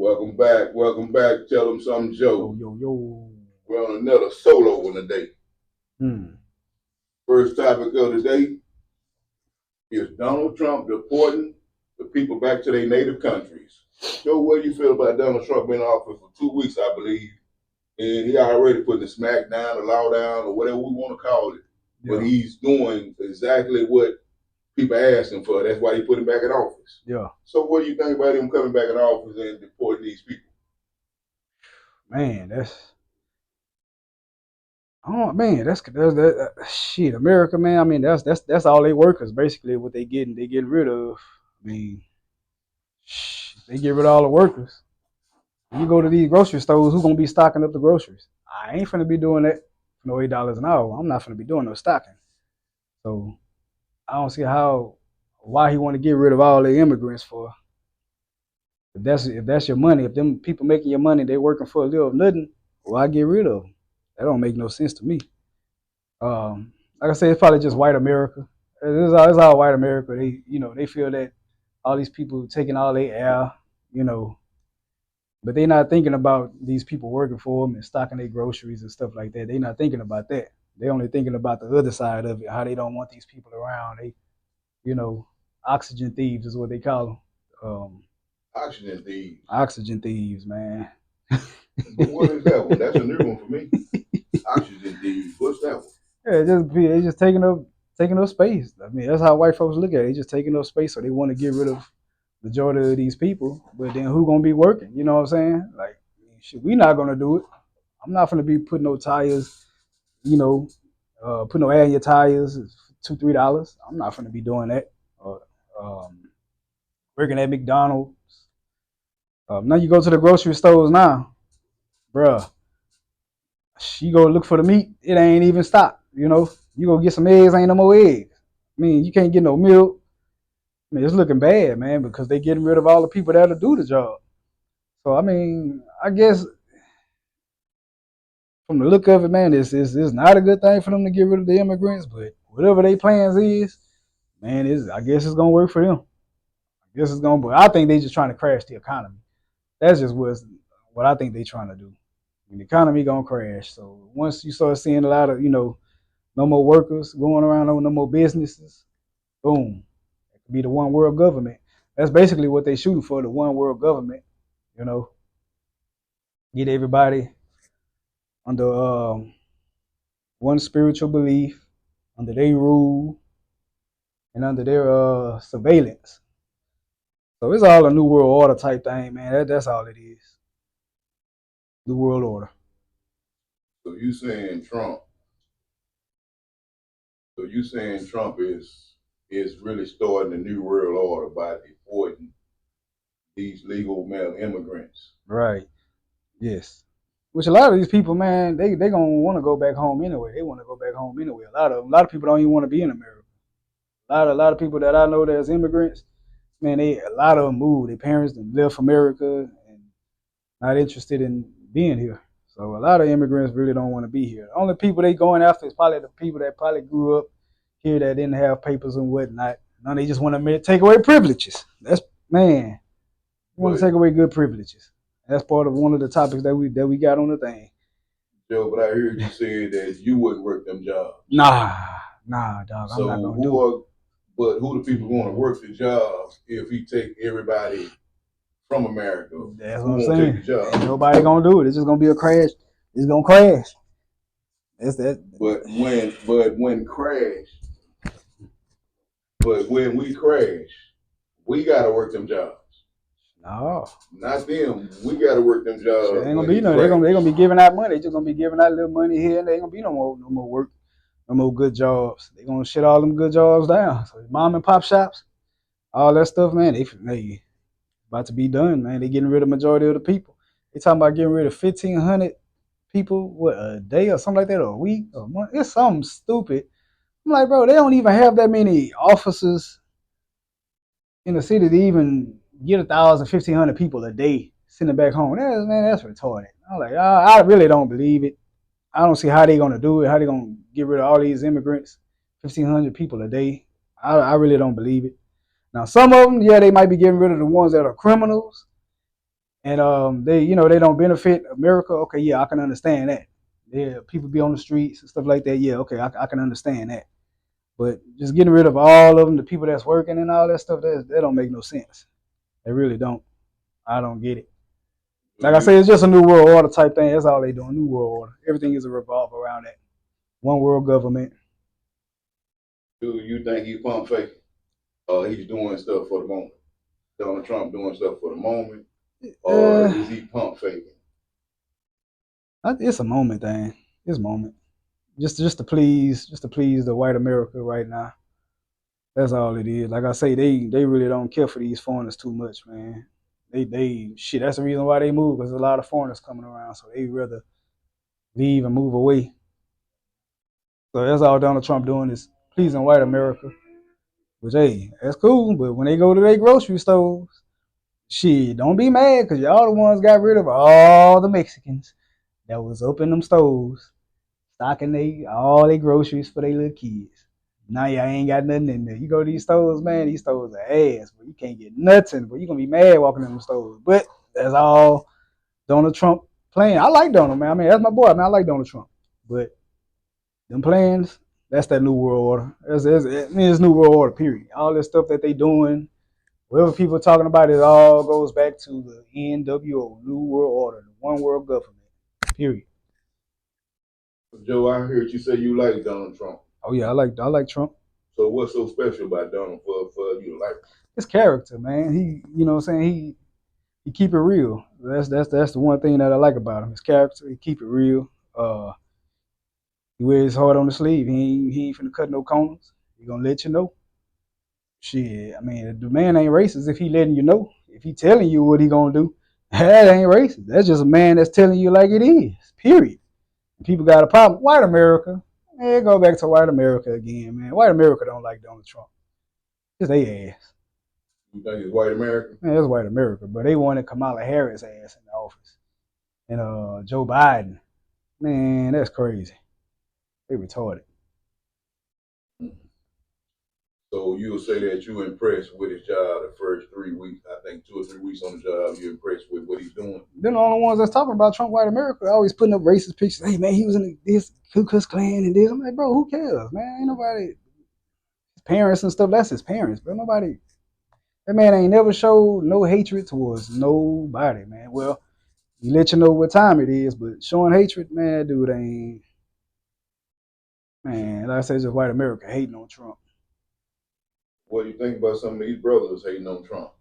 Welcome back. Tell them something, Yo, Joe. yo, yo. We're on another solo one today. Hmm. First topic of the day is Donald Trump deporting the people back to their native countries. Joe, what do you feel about Donald Trump being in office for 2 weeks, I believe, and he already putting the smack down, the law down, or whatever we want to call it. But Yeah, he's doing exactly what people asked him for. That's why he put him back in office. yeah. So what do you think about him coming back in office and deporting these people? Man, that's that shit. America, man. I mean, that's all they workers basically what they getting. They getting rid of. I mean, they get rid of all the workers. When you go to these grocery stores, who gonna be stocking up the groceries? I ain't finna be doing that for no $8 an hour. I'm not finna be doing no stocking. So I don't see why he want to get rid of all the immigrants for. If that's your money, if them people making your money, they working for a little of nothing, why get rid of them? That don't make no sense to me. Like I said, it's probably just white America. It's all white America. They feel that all these people taking all their air, you know, but they not thinking about these people working for them and stocking their groceries and stuff like that. They not thinking about that. They only thinking about the other side of it, how they don't want these people around. You know, oxygen thieves is what they call them. Oxygen thieves. Oxygen thieves, man. But what is that one? That's a new one for me. Oxygen thieves. What's that one? Yeah, they just taking up space. I mean, that's how white folks look at it. They just taking up space, so they want to get rid of majority of these people. But then who gonna be working? You know what I'm saying? Like, shit, we not gonna do it. I'm not gonna be putting no tires. You know, put no air in your tires. It's $2-3. I'm not gonna be doing that. Uh, um, Working at McDonald's. Now you go to the grocery stores now, bruh. You go look for the meat, it ain't even stocked. You go get some eggs, ain't no more eggs. I mean, you can't get no milk. I mean, it's looking bad, man, because they getting rid of all the people that'll do the job. So I mean, I guess from the look of it, man, it's not a good thing for them to get rid of the immigrants. But whatever their plans is, man, I guess it's gonna work for them. I guess it's gonna. But I think they just trying to crash the economy. That's just what I think they trying to do. And the economy gonna crash. So once you start seeing a lot of no more workers going around, no more businesses. Boom. It could be the one world government. That's basically what they shooting for, the one world government. You know, get everybody under one spiritual belief, under their rule, and under their surveillance. So it's all a new world order type thing, man. That's all it is. New world order. So you saying Trump? So you saying Trump is really starting a new world order by deporting these legal male immigrants? Right. Yes. Which a lot of these people, man, they gonna want to go back home anyway. They want to go back home anyway. A lot of people don't even want to be in America. A lot of people that I know that's immigrants, man, a lot of them moved. Their parents left America and not interested in being here. So a lot of immigrants really don't want to be here. The only people they going after is probably the people that probably grew up here that didn't have papers and whatnot. Now they just want to take away privileges. That's man, want to But take away good privileges. That's part of one of the topics that we got on the thing. Joe, but I heard you say that you wouldn't work them jobs. Nah, nah, dog. I'm not So gonna do it. who the people going to work the jobs if he take everybody from America That's what who I'm won't take the saying. Ain't job? nobody gonna do it. It's just gonna be a crash. It's gonna crash. That's that. But when we crash, we gotta work them jobs. No, Not them. We gotta work them shit jobs ain't gonna when be he no. They're gonna crash. be giving out money. They just gonna be giving out a little money here, and they ain't gonna be no more work, no more good jobs. They gonna shut all them good jobs down. So mom and pop shops, all that stuff, man. They about to be done, man. They getting rid of majority of the people. They talking about getting rid of 1,500 people, what, a day or something like that, or a week or a month. It's something stupid. I'm like, bro, they don't even have that many officers in the city to even get 1,000, 1,500 people a day sending back home. That's retarded. I'm like, I really don't believe it. I don't see how they gonna do it. How they gonna get rid of all these immigrants, 1,500 people a day. I really don't believe it. Now, some of them, yeah, they might be getting rid of the ones that are criminals and they they don't benefit America. Okay, yeah, I can understand that. Yeah, people be on the streets and stuff like that. Yeah, okay, I can understand that. But just getting rid of all of them, the people that's working and all that stuff, that don't make no sense. They really don't. I don't get it. Like I say, it's just a new world order type thing. That's all they doing. New world order. Everything is a revolve around that. One world government. Do you think he pump fake? He's doing stuff for the moment. Donald Trump doing stuff for the moment, or is he pump faking? It's a moment thing. It's a moment. Just to please the white America right now. That's all it is. Like I say, they really don't care for these foreigners too much, man. They shit. That's the reason why they move, because there's a lot of foreigners coming around, so they rather leave and move away. So that's all Donald Trump doing is pleasing white America. Which hey, that's cool. But when they go to their grocery stores, shit, don't be mad because y'all the ones got rid of all the Mexicans that was up in them stores, stocking all their groceries for their little kids. Now y'all ain't got nothing in there. You go to these stores, man, these stores are ass, but you can't get nothing, but you gonna be mad walking in them stores. But that's all Donald Trump playing. I like Donald, man. I mean, that's my boy. I mean, I like Donald Trump. But them plans, that's that new world order. It's new world order, period. All this stuff that they doing, whatever people are talking about, it all goes back to the NWO, New World Order, the one world government, period. Joe, I heard you say you like Donald Trump. Oh yeah, I like Trump. So what's so special about Donald for you to like him? His character, man. What I'm saying, he keep it real. That's the one thing that I like about him. His character, he keep it real. He wears his heart on the sleeve. He ain't finna cut no corners. He gonna let you know. Shit, I mean, the man ain't racist if he letting you know. If he telling you what he gonna do, that ain't racist. That's just a man that's telling you like it is. Period. People got a problem. White America, man, go back to white America again, man. White America don't like Donald Trump. It's their ass. You think it's white America? Man, it's white America, but they wanted Kamala Harris ass in the office. And Joe Biden, man, that's crazy. They retarded. So you will say that you impressed with his job the first 3 weeks. I think 2 or 3 weeks on the job, you impressed with what he's doing. They're the only ones that's talking about Trump white America. Always putting up racist pictures. Hey man, he was in this Ku Klux Klan and this. I'm like, bro, who cares, man? Ain't nobody. His parents and stuff. That's his parents, but nobody. That man ain't never showed no hatred towards nobody, man. Well, he let you know what time it is, but showing hatred, man, dude ain't. Man, like I said, just white America hating on Trump. What do you think about some of these brothers hating on Trump?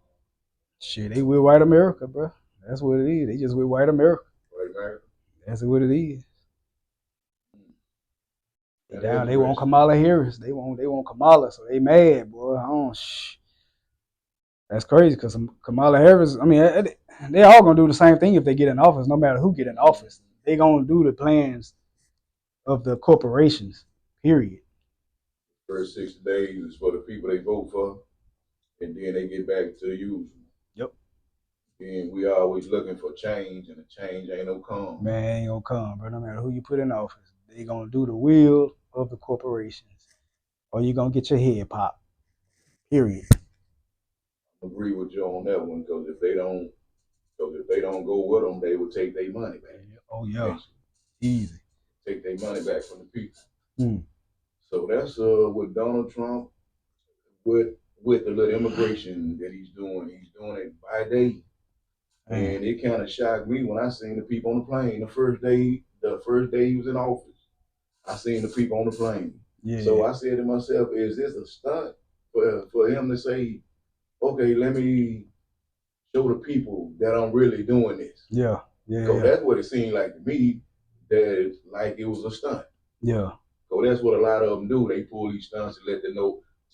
Shit, they with white America, bro. That's what it is. They just with white America. White America? That's what it is. And They want Kamala Harris. They want Kamala, so they mad, boy. That's crazy because Kamala Harris. I mean, they all gonna do the same thing if they get in office. No matter who get in office, they gonna do the plans of the corporations. Period. First 60 days is for the people they vote for, and then they get back to the usual. Yep. And we always looking for change, and the change ain't no come. Man, ain't gonna come, bro. No matter who you put in office, they gonna do the will of the corporations, or you gonna get your head popped. Period. I agree with you on that one because if they don't go with them, they will take their money back. Oh yeah, easy. Take their money back from the people. Mm. So that's with Donald Trump, with the little immigration that he's doing. He's doing it by day. And it kind of shocked me when I seen the people on the plane the first day he was in office. I seen the people on the plane. Yeah. So I said to myself, is this a stunt for him to say, okay, let me show the people that I'm really doing this? Yeah. So that's what it seemed like to me, that like it was a stunt. Yeah. So that's what a lot of them do. They pull these stunts to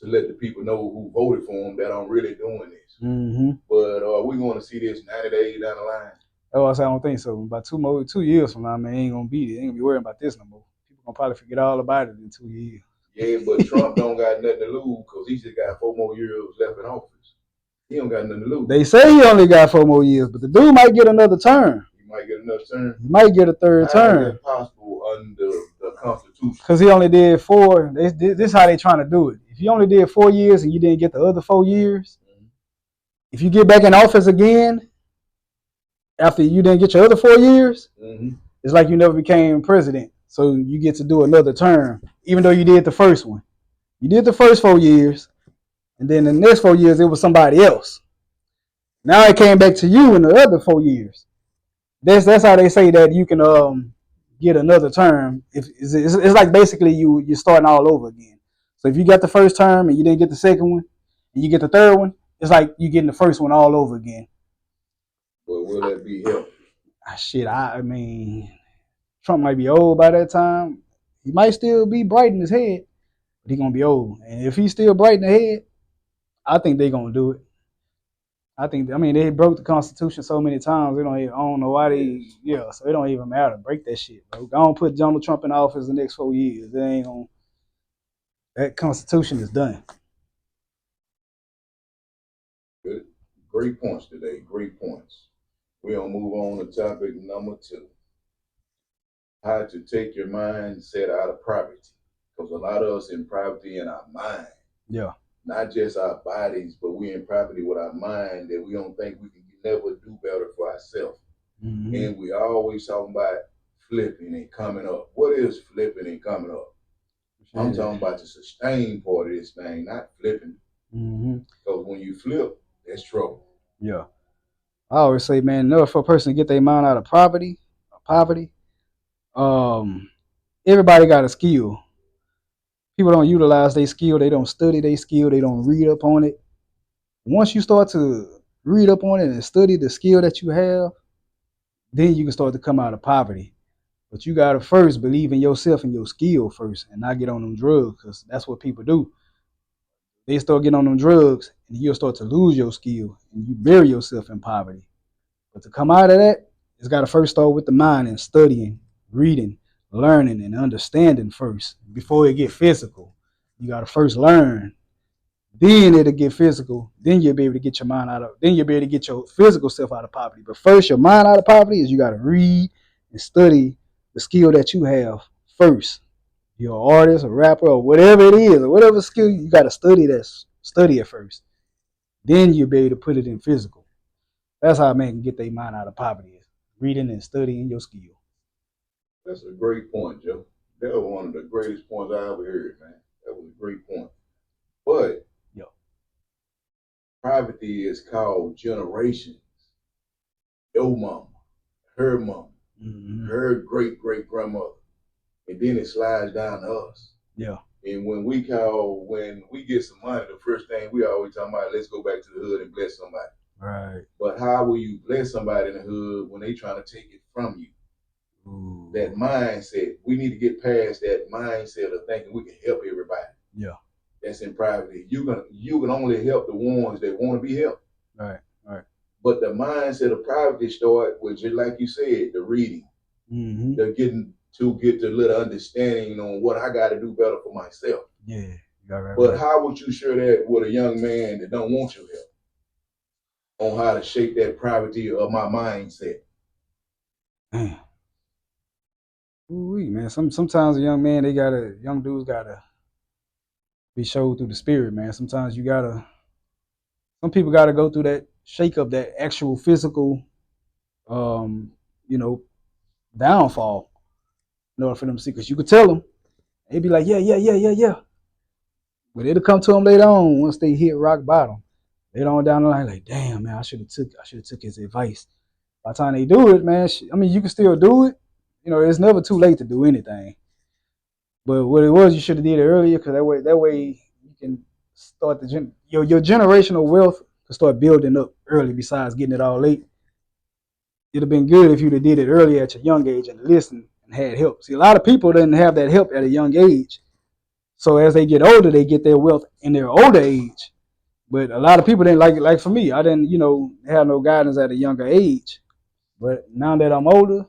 let the people know who voted for them that I'm really doing this. Mm-hmm. But we're going to see this 90 days down the line. Oh, I don't think so. About 2 years from now, man, ain't gonna be worrying about this no more. People gonna probably forget all about it in 2 years. Yeah, but Trump don't got nothing to lose because he just got 4 more years left in office. He don't got nothing to lose. They say he only got 4 more years, but the dude might get another term. He might get another term. He might get a third term. How is that possible under the Constitution? Because he only did 4. This is how they trying to do it. If you only did 4 years and you didn't get the other 4 years, if you get back in office again, after you didn't get your other 4 years, Mm-hmm. it's like you never became president. So you get to do another term, even though you did the first one. You did the first 4 years, and then the next 4 years it was somebody else. Now it came back to you in the other 4 years. That's how they say that you can get another term. If it's like basically you're starting all over again. So if you got the first term and you didn't get the second one, and you get the third one, it's like you getting the first one all over again. But will that be helpful? Shit, I mean, Trump might be old by that time. He might still be bright in his head, but he gonna be old. And if he's still bright in the head, I think they gonna do it. I mean, they broke the Constitution so many times. They don't. I don't know why they. Yeah, so it don't even matter. Break that shit, bro. Don't put Donald Trump in office the next 4 years. They ain't gonna. That Constitution is done. Good. Great points today. Great points. We're gonna move on to topic number 2. How to take your mindset out of poverty. Because a lot of us in poverty in our mind. Yeah. Not just our bodies, but we in poverty with our mind that we don't think we can never do better for ourselves. Mm-hmm. And we always talking about flipping and coming up. What is flipping and coming up? I'm talking about the sustained part of this thing, not flipping. Mm-hmm. Because when you flip, that's trouble. Yeah. I always say, man, in order for a person to get their mind out of poverty, everybody got a skill. People don't utilize their skill. They don't study their skill. They don't read up on it. Once you start to read up on it and study the skill that you have, then you can start to come out of poverty. But you gotta first believe in yourself and your skill first, and not get on them drugs, because that's what people do. They start getting on them drugs, and you'll start to lose your skill, and you bury yourself in poverty. But to come out of that, it's got to first start with the mind and studying, reading, learning, and understanding first before it get physical. You got to first learn, then it'll get physical. Then you'll be able to get your mind out of. Then you'll be able to get your physical self out of poverty. But first, your mind out of poverty is you got to read and study the skill that you have first. You're an artist, a rapper, or whatever it is, or whatever skill you got to study. Study it first. Then you'll be able to put it in physical. That's how a man can get their mind out of poverty, is reading and studying your skill. That's a great point, Joe. That was one of the greatest points I ever heard, man. That was a great point. But poverty is called generations. Your mama, her mama, her great grandmother, and then it slides down to us. Yeah. And when we get some money, the first thing we always talk about, let's go back to the hood and bless somebody. Right. But how will you bless somebody in the hood when they trying to take it from you? Ooh. That mindset, we need to get past that mindset of thinking we can help everybody. Yeah. That's in poverty. You can only help the ones that want to be helped. Right. But the mindset of poverty start with, just like you said, the reading. Mm-hmm. The get the little understanding on what I got to do better for myself. Yeah. Right. But how would you share that with a young man that don't want your help on how to shape that poverty of my mindset? Man. Ooh, man. Sometimes a young dudes gotta be showed through the spirit, man. Sometimes some people gotta go through that shake up, that actual physical, downfall in order for them to see. Because you could tell them, they'd be like, yeah. But it'll come to them later on once they hit rock bottom. Later on down the line, like, damn, man, I should have took his advice. By the time they do it, man, you can still do it. It's never too late to do anything. But what it was, you should have did it earlier, because that way you can start your generational wealth to start building up early. Besides getting it all late, it'd have been good if you'd have did it early at your young age and listened and had help. See, a lot of people didn't have that help at a young age. So as they get older, they get their wealth in their older age. But a lot of people didn't like for me. I didn't, have no guidance at a younger age. But now that I'm older,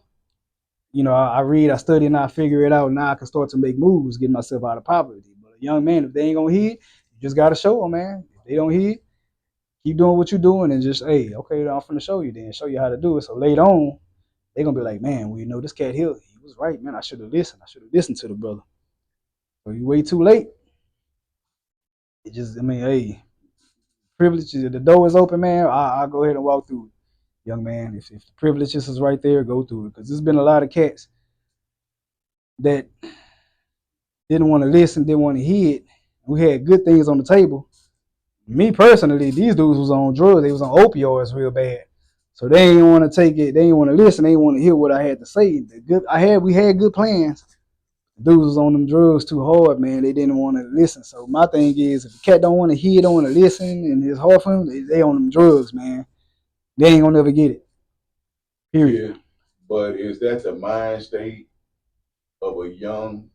I read, I study, and I figure it out. Now I can start to make moves, get myself out of poverty. But a young man, if they ain't gonna hear it, you just gotta show them, man. If they don't hear it, keep doing what you're doing, and just, hey, okay, I'm finna show you how to do it. So later on, they're gonna be like, man, this cat here, he was right, man. I should have listened. I should have listened to the brother. So you wait too late. Hey, privilege, the door is open, man. I'll go ahead and walk through it. young man, if the privileges is right there, go through it. Because there's been a lot of cats that didn't want to listen, didn't want to hear it. We had good things on the table. Me personally, these dudes was on drugs. They was on opioids real bad. So they didn't want to take it. They didn't want to listen. They didn't want to hear what I had to say. We had good plans. Dudes was on them drugs too hard, man. They didn't want to listen. So my thing is, if the cat don't want to hear, don't want to listen, and it's hard for them, they on them drugs, man. They ain't gonna never get it. Period. Yeah, but is that the mind state of a young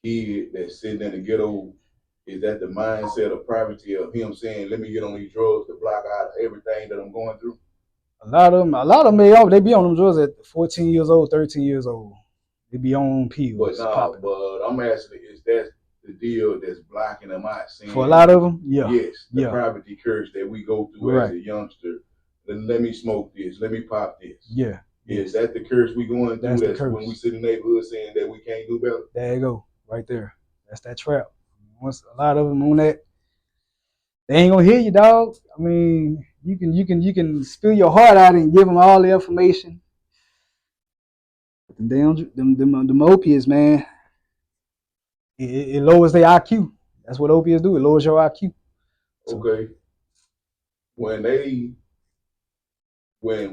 kid that's sitting in the ghetto? Is that the mindset of poverty of him saying, "Let me get on these drugs to block out everything that I'm going through"? A lot of them, they be on them drugs at 14 years old, 13 years old. They be on But pills, no, popping. but I'm asking, is that the deal that's blocking them out? Saying, For a lot of them, yeah. Yes, the Yeah. poverty curse that we go through as a youngster. Let me smoke this. Let me pop this. Yeah. Is that the curse we going through? That's when we sit in the neighborhood saying that we can't do better. There you go, right there. That's that trap. Once a lot of them on that, they ain't gonna hear you, dog. I mean, you can spill your heart out and give them all the information. Them opiates, man, it lowers their IQ. That's what opiates do. It lowers your IQ. So, okay. When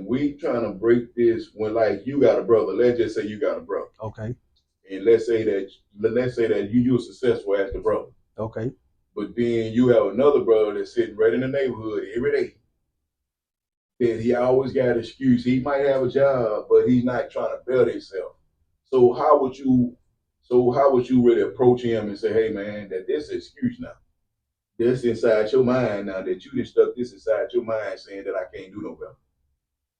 we trying to break this, when like you got a brother, let's just say you got a brother. Okay. And let's say that you were successful as the brother. Okay. But then you have another brother that's sitting right in the neighborhood every day. That he always got an excuse. He might have a job, but he's not trying to better himself. So how would you really approach him and say, hey man, that this is an excuse now. This inside your mind now that you just stuck this inside your mind saying that I can't do no better.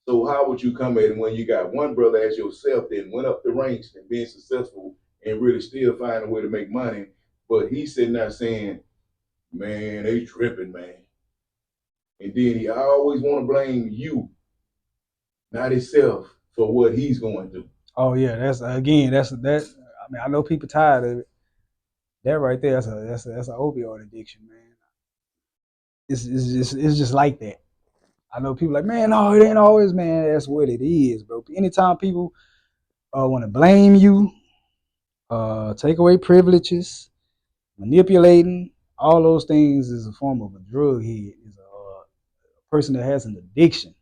So how would you come at it when you got one brother as yourself that went up the ranks and being successful and really still find a way to make money, but he's sitting there saying, man, they tripping, man. And then he always want to blame you, not himself, for what he's going through. Oh yeah, that's I mean, I know people tired of it. That right there, that's an opioid addiction, man. It's just like that. I know people like, man, no, it ain't always, man. That's what it is, bro. Anytime people want to blame you, take away privileges, manipulating, all those things is a form of a drug head. Is a person that has an addiction.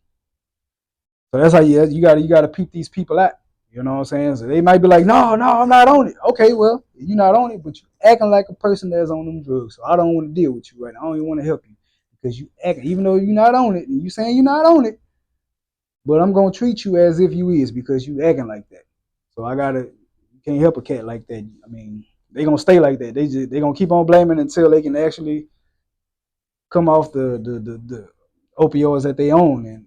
So that's how you got to peep these people out. You know what I'm saying? So they might be like, no, I'm not on it. Okay, well, you're not on it, but you acting like a person that's on them drugs. So I don't want to deal with you right now. I don't even want to help you because you acting, even though you're not on it, and you saying you're not on it, but I'm gonna treat you as if you is because you acting like that. So you can't help a cat like that. I mean, they gonna stay like that. They gonna keep on blaming until they can actually come off the opioids that they own, and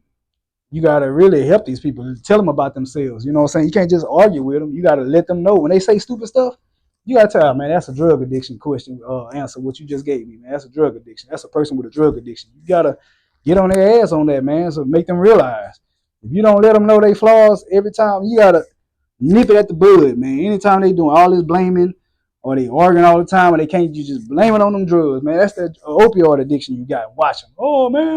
you gotta really help these people. Tell them about themselves. You know what I'm saying? You can't just argue with them. You gotta let them know when they say stupid stuff. You gotta tell them, man, that's a drug addiction question. Answer what you just gave me, man. That's a drug addiction. That's a person with a drug addiction. You gotta get on their ass on that, man. So make them realize. If you don't let them know they flaws every time, you gotta nip it at the bud, man. Anytime they doing all this blaming or they arguing all the time and they can't, you just blame it on them drugs, man. That's that opioid addiction you got. Watch them. Oh man,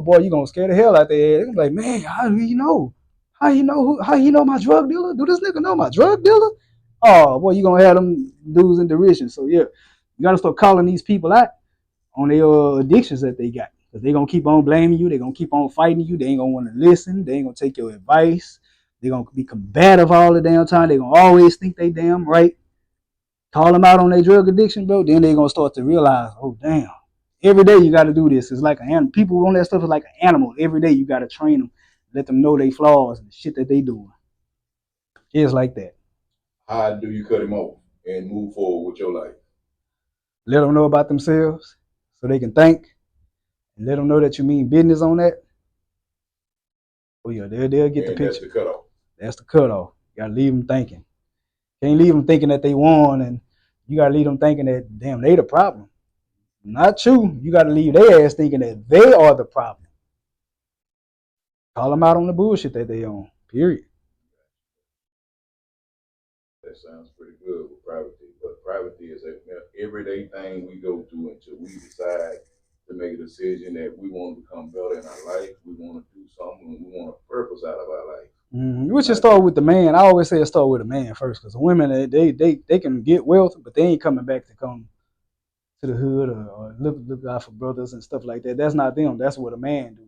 boy, you gonna scare the hell out their head. Like, man, how do you know? How you know my drug dealer? Do this nigga know my drug dealer? Oh boy, you gonna have them dudes in derision. So yeah, you gotta start calling these people out on their addictions that they got. Because they're gonna keep on blaming you, they're gonna keep on fighting you, they ain't gonna want to listen, they ain't gonna take your advice, they're gonna be combative all the damn time, they're gonna always think they damn right. Call them out on their drug addiction, bro, then they're gonna start to realize, oh damn, every day you gotta do this. It's like people on that stuff is like an animal. Every day you gotta train them, let them know they flaws and the shit that they doing. It's like that. How do you cut him off and move forward with your life? Let them know about themselves so they can think, and let them know that you mean business on that. Oh yeah, they'll get the picture. That's the cutoff. That's the cutoff. You gotta leave them thinking. Can't leave them thinking that they won, and you gotta leave them thinking that damn they the problem. Not you. You gotta leave their ass thinking that they are the problem. Call them out on the bullshit that they on. Period. That sounds pretty good with privacy, but privacy is an everyday thing we go through until we decide to make a decision that we want to become better in our life. We want to do something. We want a purpose out of our life. We should start with the man. I always say start with the man first, because women they can get wealth, but they ain't coming back to come to the hood or look out for brothers and stuff like that. That's not them. That's what a man do.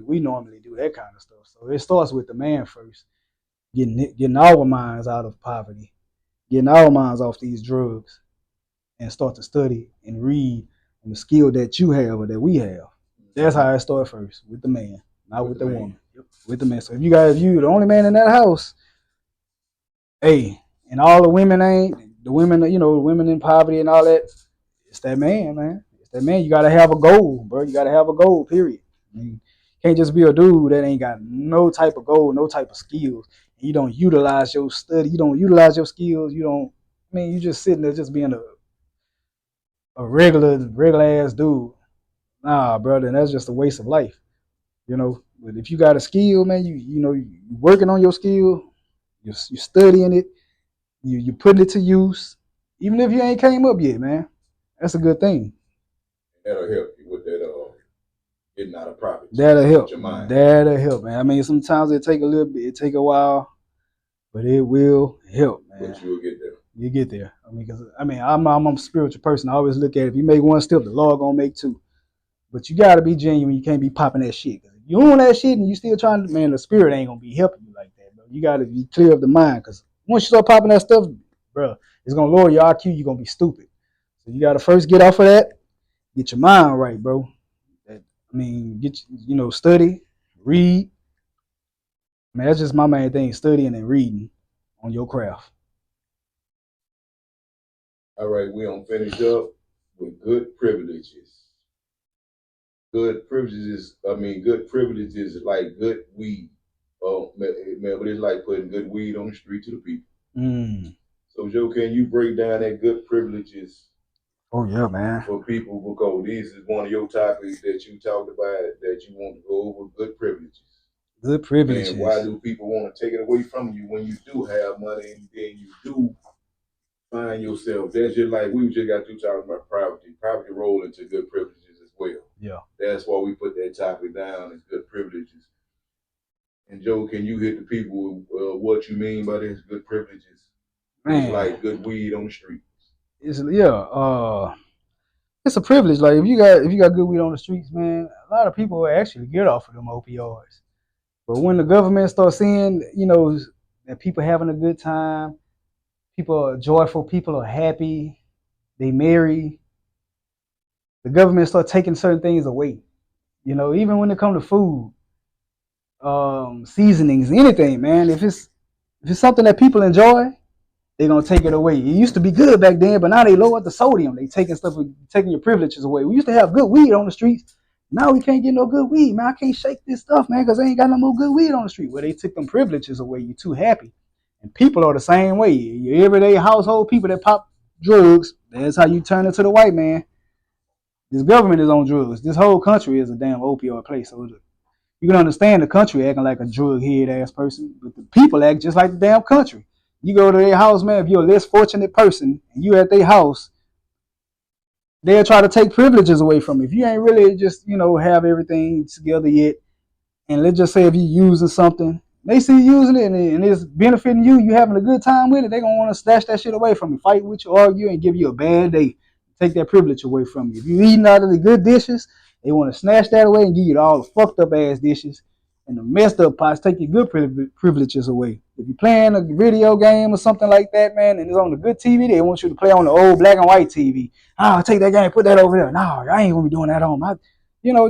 We normally do that kind of stuff. So it starts with the man first, getting our minds out of poverty, getting our minds off these drugs, and start to study and read on the skill that you have or that we have. That's how it starts first, with the man, not with the woman. Yep, with the man. So if you the only man in that house, hey, and all the women ain't the women, the women in poverty and all that. It's that man. It's that man. You gotta have a goal, bro. You gotta have a goal. Period. I mean, can't just be a dude that ain't got no type of goal, no type of skills. And you don't utilize your study. You don't utilize your skills. You don't. I mean, you just sitting there just being a regular ass dude. Nah, brother, and that's just a waste of life. But if you got a skill, man, you working on your skill, you studying it, you putting it to use, even if you ain't came up yet, man. That's a good thing. That'll help you with that getting out of poverty. That'll help. That'll help, man. I mean, sometimes it take a while, but it will help, man. But you'll get there. You get there. I'm a spiritual person. I always look at it. If you make one step, the Lord gonna make two. But you gotta be genuine. You can't be popping that shit. If you own that shit and you still trying to, man, the spirit ain't gonna be helping you like that, bro. You gotta be clear of the mind, because once you start popping that stuff, bro, it's gonna lower your IQ. You're gonna be stupid. So you gotta first get off of that. Get your mind right, bro. Study, read. Man, that's just my main thing: studying and reading on your craft. All right, we gonna finish up with good privileges. Good privileges is like good weed. Oh, man, but it's like putting good weed on the street to the people. So, Joe, can you break down that good privileges? Oh yeah, man. For people, because this is one of your topics that you talked about that you want to go over. Good privileges. Good privileges. And why do people want to take it away from you when you do have money and then you do find yourself? That's just like we just got through talking about poverty. Poverty roll into good privileges as well. Yeah. That's why we put that topic down as good privileges. And Joe, can you hit the people what you mean by this good privileges? Man. It's like good weed on the streets. It's a privilege. Like if you got good weed on the streets, man, a lot of people will actually get off of them opioids. But when the government starts seeing, that people having a good time, people are joyful, people are happy, they marry, the government start taking certain things away. Even when it comes to food, seasonings, anything, man. If it's something that people enjoy, they're gonna take it away. It used to be good back then, but now they lowered the sodium. They taking your privileges away. We used to have good weed on the streets. Now we can't get no good weed, man. I can't shake this stuff, man, because they ain't got no more good weed on the street. Well, they took them privileges away. You're too happy. And people are the same way. Your everyday household people that pop drugs, that's how you turn into the white man. This government is on drugs. This whole country is a damn opioid place. So you can understand the country acting like a drug head ass person, but the people act just like the damn country. You go to their house, man, if you're a less fortunate person and you at their house, they'll try to take privileges away from you. If you ain't really just, have everything together yet, and let's just say if you're using something, they see you using it and it's benefiting you, you having a good time with it, they're going to want to snatch that shit away from you, fight with you, argue, and give you a bad day. Take that privilege away from you. If you're eating out of the good dishes, they want to snatch that away and give you all the fucked up ass dishes. And the messed up pots take your good privileges away. If you're playing a video game or something like that, man, and it's on the good TV, they want you to play on the old black and white TV. Take that game, put that over there. No, I ain't gonna be doing that on my,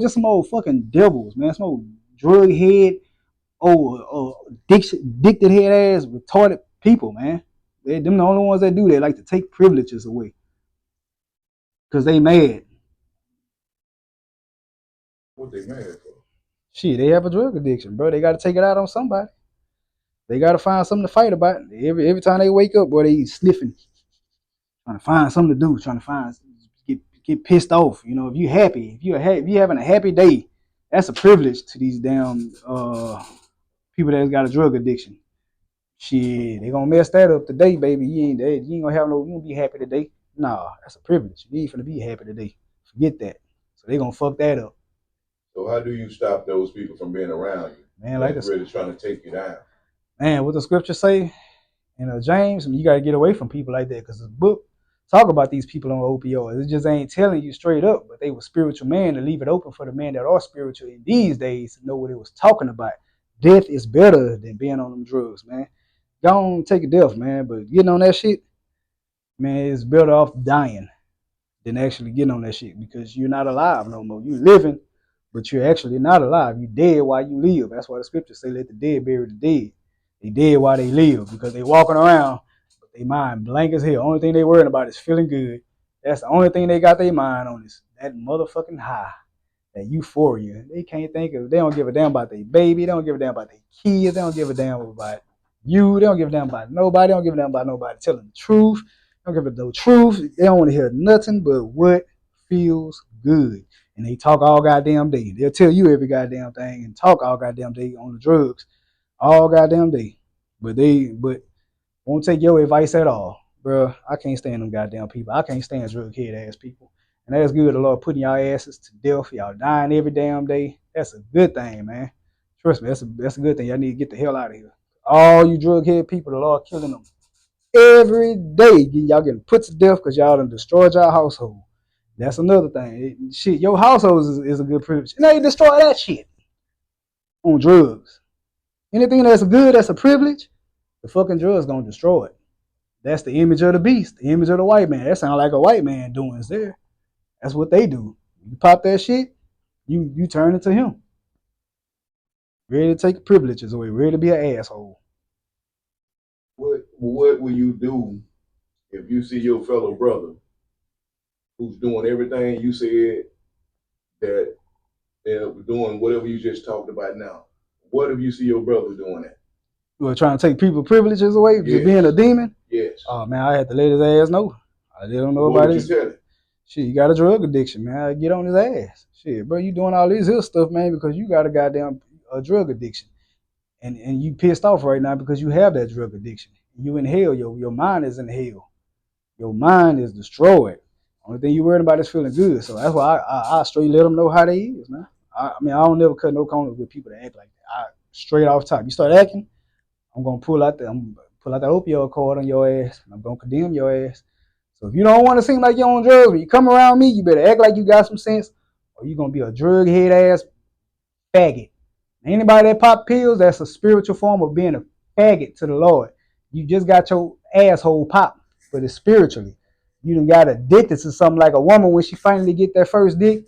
just some old fucking devils, man. Some old drug head, addicted head ass, retarded people, man. Them the only ones that do. They like to take privileges away because they mad. What they mad for? Shit, they have a drug addiction, bro. They got to take it out on somebody. They got to find something to fight about. Every time they wake up, boy, they sniffing, trying to find something to do, trying to get pissed off. If you happy, if you having a happy day, that's a privilege to these damn people that's got a drug addiction. Shit, they gonna mess that up today, baby. You ain't gonna have no. You gonna be happy today? Nah, that's a privilege. You ain't finna be happy today. Forget that. So they gonna fuck that up. So how do you stop those people from being around you? Man, like That's really trying to take you down. Man, what the scripture say in James, you gotta get away from people like that, because the book talk about these people on opioids. It just ain't telling you straight up, but they were spiritual man to leave it open for the men that are spiritual in these days to know what it was talking about. Death is better than being on them drugs, man. Go on, take a death, man, but getting on that shit, man, it's better off dying than actually getting on that shit, because you're not alive no more. You living, but you're actually not alive. You dead while you live. That's why the scriptures say, let the dead bury the dead. They dead while they live, because they walking around, but they mind blank as hell. Only thing they worrying about is feeling good. That's the only thing they got their mind on, is that motherfucking high, that euphoria. They can't think of, they don't give a damn about their baby. They don't give a damn about their kids. They don't give a damn about you. They don't give a damn about nobody. They don't give a damn about nobody telling the truth. They don't give a no truth. They don't want to hear nothing but what feels good. And they talk all goddamn day. They'll tell you every goddamn thing and talk all goddamn day on the drugs all goddamn day. But won't take your advice at all. Bro, I can't stand them goddamn people. I can't stand drug head ass people. And that's good, the Lord putting y'all asses to death. Y'all dying every damn day. That's a good thing, man. Trust me, that's a good thing. Y'all need to get the hell out of here. All you drug head people, the Lord killing them every day. Y'all getting put to death because y'all done destroyed y'all household. That's another thing. Shit, your household is a good privilege. And they destroy that shit on drugs. Anything that's good, that's a privilege, the fucking drugs gonna destroy it. That's the image of the beast, the image of the white man. That sounds like a white man doing there. That's what they do. You pop that shit, you turn into him. Ready to take privileges away, ready to be an asshole. What will you do if you see your fellow brother who's doing everything you said that they're doing whatever you just talked about now? What if you see your brother doing that? You trying to take people privileges away, Yes. just being a demon? Yes. Oh man, I had to let his ass know. I let him know about this. What did you tell him? Shit, you got a drug addiction, man. I get on his ass. Shit, bro, you doing all this here stuff, man, because you got a goddamn drug addiction. And you pissed off right now because you have that drug addiction. You in hell, your mind is in hell. Your mind is destroyed. Only thing you worried about is feeling good. So that's why I straight let them know how they is, man. I mean, I don't never cut no corners with people that act like that. I straight off top. You start acting, I'm gonna pull out that opioid card on your ass, and I'm gonna condemn your ass. So if you don't want to seem like you're on drugs, when you come around me, you better act like you got some sense, or you're gonna be a drug head ass faggot. Anybody that pop pills, that's a spiritual form of being a faggot to the Lord. You just got your asshole popped, but it's spiritually. You done got addicted to something, like a woman when she finally get that first dick,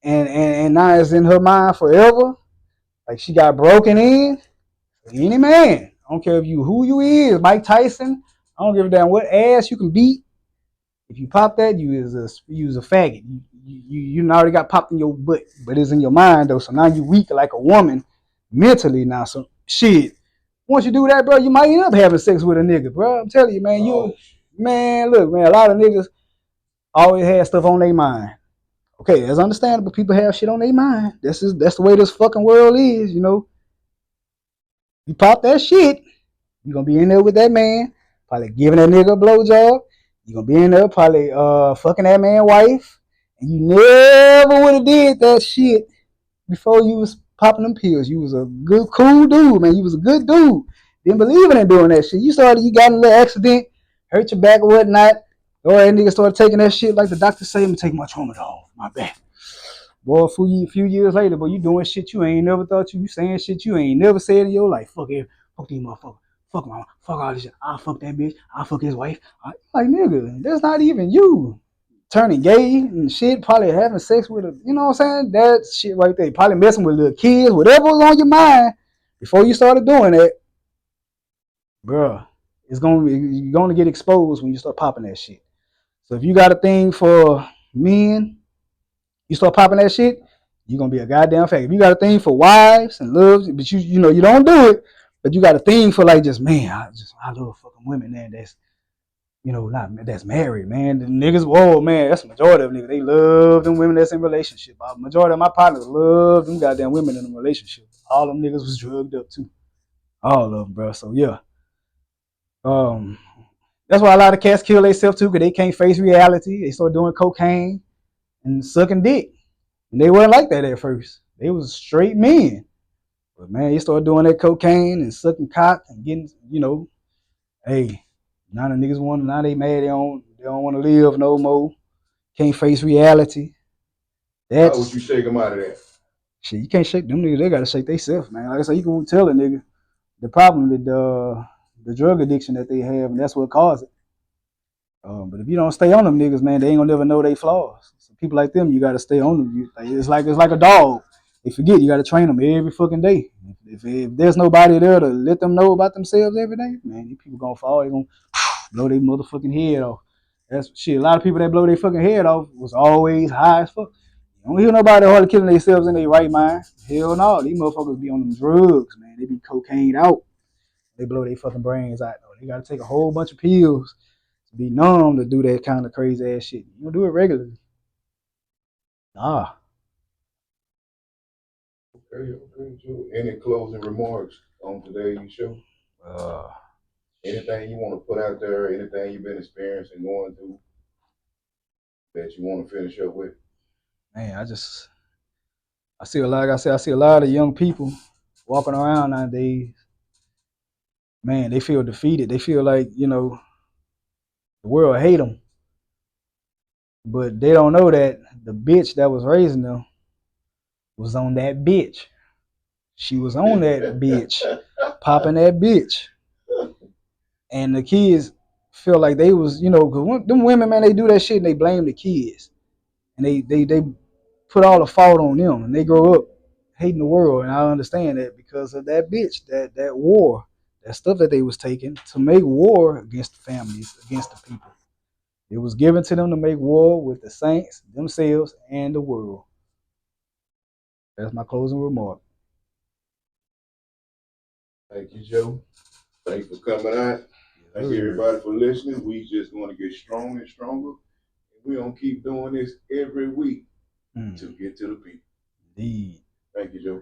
and now it's in her mind forever. Like she got broken in. Any man, I don't care if you who you is, Mike Tyson. I don't give a damn what ass you can beat. If you pop that, you is a faggot. You already got popped in your butt, but it's in your mind though. So now you weak like a woman mentally now. So shit. Once you do that, bro, you might end up having sex with a nigga, bro. I'm telling you, man. Man, look, man. A lot of niggas always have stuff on their mind. Okay, that's understandable. People have shit on their mind. That's the way this fucking world is, you know. You pop that shit, you're gonna be in there with that man, probably giving that nigga a blowjob. You're gonna be in there probably fucking that man's wife. And you never would have did that shit before you was popping them pills. You was a good, cool dude, man. You was a good dude. Didn't believe in doing that shit. You got in a little accident, hurt your back or whatnot. Or that nigga started taking that shit like the doctor say, I'm take my tramadol, my back. Boy, a few years later, boy, you doing shit you ain't never thought you saying shit you ain't never said in your life. Fuck it, fuck these motherfuckers. Fuck mama, fuck all this shit. I'll fuck that bitch. I'll fuck his wife. Like, nigga, that's not even you. Turning gay and shit, probably having sex with a, you know what I'm saying? That shit right there. Probably messing with little kids, whatever was on your mind before you started doing that, bruh, you're gonna get exposed when you start popping that shit. So if you got a thing for men, you start popping that shit, you're gonna be a goddamn faggot. If you got a thing for wives and loves, but you know you don't do it, but you got a thing for like just man, I love fucking women, man. That's not that's married, man. The niggas, whoa, man, that's the majority of niggas. They love them women that's in relationship. The majority of my partners love them goddamn women in a relationship. All them niggas was drugged up too. All of them, bro. So yeah. That's why a lot of cats kill themselves too, because they can't face reality. They start doing cocaine and sucking dick. And they weren't like that at first. They was straight men. But man, they started doing that cocaine and sucking cock and getting, hey, now the niggas want, now they mad, they don't want to live no more. Can't face reality. How would That's you shake them out of that? shit. You can't shake them niggas. They gotta shake themselves, man. Like I said, you can tell a nigga the problem with the drug addiction that they have, and that's what caused it. But if you don't stay on them niggas, man, they ain't gonna never know they flaws. So people like them, you gotta stay on them. It's like a dog. They forget you gotta train them every fucking day. If there's nobody there to let them know about themselves every day, man, these people gonna fall. They gonna blow their motherfucking head off. That's shit. A lot of people that blow their fucking head off was always high as fuck. You don't hear nobody hardly killing themselves in their right mind. Hell no, these motherfuckers be on them drugs, man. They be cocaine out. They blow their fucking brains out. Though. They gotta take a whole bunch of pills to be numb to do that kind of crazy ass shit. You don't do it regularly. Nah. Okay, Joe. Any closing remarks on today's show? Uh, Anything you want to put out there? Anything you've been experiencing, going through that you want to finish up with? man, I see a lot. Like I said, I see a lot of young people walking around nowadays. Man, they feel defeated. They feel like the world hate them, but they don't know that the bitch that was raising them was on that bitch. She was on that bitch, popping that bitch, and the kids feel like they was, cause them women, man, they do that shit and they blame the kids, and they put all the fault on them, and they grow up hating the world. And I understand that because of that bitch, that war, that stuff that they was taking to make war against the families, against the people. It was given to them to make war with the saints, themselves, and the world. That's my closing remark. Thank you, Joe. Thanks for coming out. Thank you, everybody, for listening. We just going to get stronger and stronger. We're going to keep doing this every week to get to the people. Indeed. Thank you, Joe.